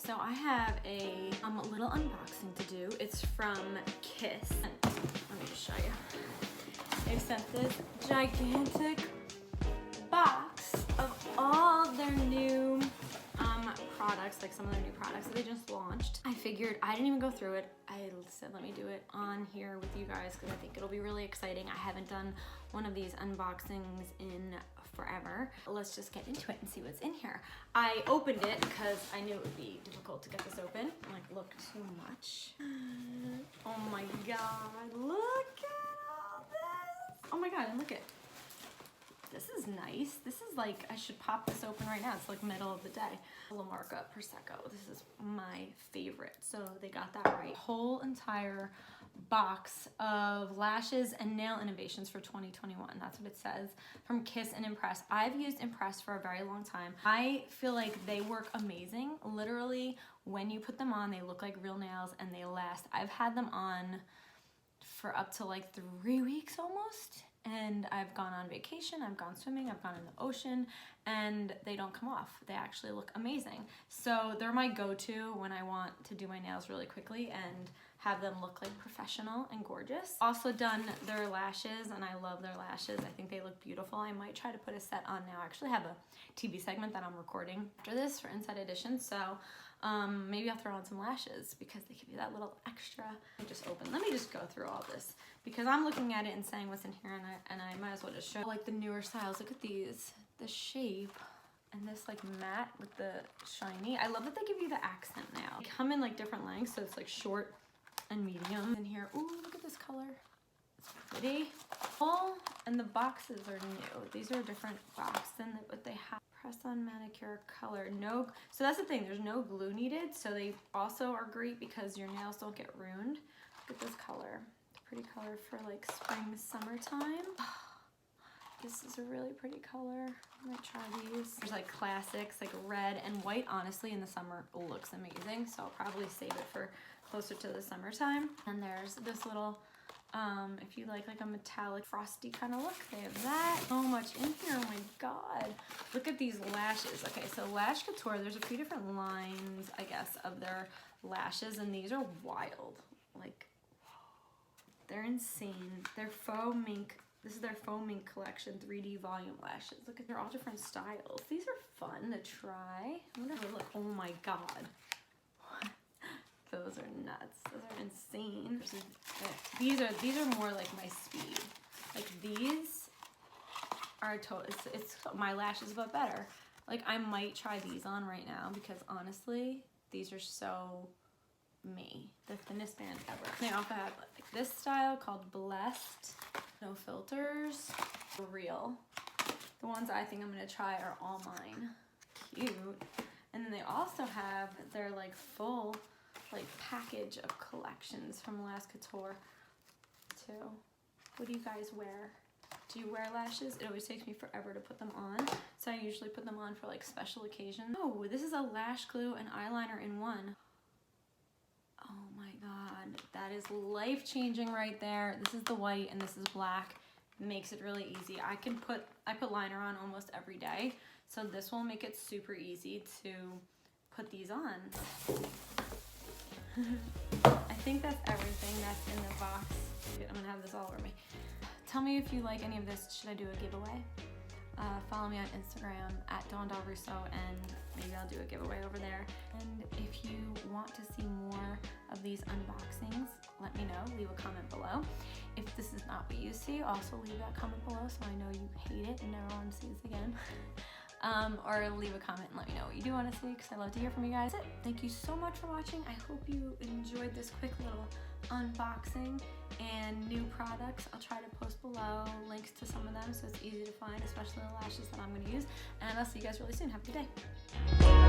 So I have a little unboxing to do. It's from Kiss. Let me just show you. They sent this gigantic box of all their new products, like some of their new products that they just launched. I figured I didn't even go through it. I said let me do it on here with you guys because I think it'll be really exciting. I haven't done one of these unboxings in forever. Let's just get into it and see what's in here. I opened it because I knew it would be difficult to get this open. Like, look too much. Oh my god, look at all this. Oh my god, and look at, this is nice. This is like, I should pop this open right now. It's like middle of the day. La Marca Prosecco. This is my favorite. So they got that right. Whole entire box of lashes and nail innovations for 2021. That's what it says, from Kiss and Impress. I've used Impress for a very long time. I feel like they work amazing. Literally, when you put them on, they look like real nails and they last. I've had them on for up to like 3 weeks almost. And I've gone on vacation, I've gone swimming, I've gone in the ocean, and they don't come off. They actually look amazing. So they're my go-to when I want to do my nails really quickly and have them look like professional and gorgeous. Also done their lashes, and I love their lashes. I think they look beautiful. I might try to put a set on now. I actually have a TV segment that I'm recording after this for Inside Edition, so maybe I'll throw on some lashes because they give you that little extra. Let me just go through all this because I'm looking at it and saying what's in here, and I might as well just show like the newer styles. Look at these, the shape, and this like matte with the shiny. I love that they give you the accent now. They come in like different lengths, so it's like short and medium. In here, ooh, look at this color. It's pretty. Oh, and the boxes are new. These are a different box than what they have. Press on manicure color. No, so that's the thing, there's no glue needed, so they also are great because your nails don't get ruined. Look at this color. Pretty color for like spring, summertime. This is a really pretty color. I might try these. There's like classics, like red and white. Honestly, in the summer looks amazing, so I'll probably save it for closer to the summertime. And there's this little, if you like a metallic frosty kind of look, they have that. So much in here, oh my god. Look at these lashes. Okay, so Lash Couture, there's a few different lines, I guess, of their lashes, and these are wild. Like, they're insane. They're faux mink. This is their faux mink collection, 3D volume lashes. Look at, they're all different styles. These are fun to try. I wonder if they look, oh my god. Those are nuts. Those are insane. These are more like my speed. Like these are it's my lashes but better. Like I might try these on right now because honestly, these are so me. The thinnest band ever. They also have like this style called Blessed. No filters. Real. The ones I think I'm gonna try are all mine. Cute. And then they also have their like full like package of collections from Lash Couture too. What do you guys wear? Do you wear lashes? It always takes me forever to put them on, so I usually put them on for like special occasions. Oh, this is a lash glue and eyeliner in one. Oh my god, that is life-changing right there. This is the white and this is black. It makes it really easy. I put liner on almost every day, so this will make it super easy to put these on. I think that's everything that's in the box. I'm gonna have this all over me. Tell me if you like any of this. Should I do a giveaway? Follow me on Instagram at Russo, and maybe I'll do a giveaway over there. And if you want to see more of these unboxings, let me know. Leave a comment below. If this is not what you see, also leave that comment below so I know you hate it and never want to see this again. Or leave a comment and let me know what you do want to see because I love to hear from you guys. That's it. Thank you so much for watching. I hope you enjoyed this quick little unboxing and new products. I'll try to post below links to some of them so it's easy to find, especially the lashes that I'm going to use. And I'll see you guys really soon. Have a good day.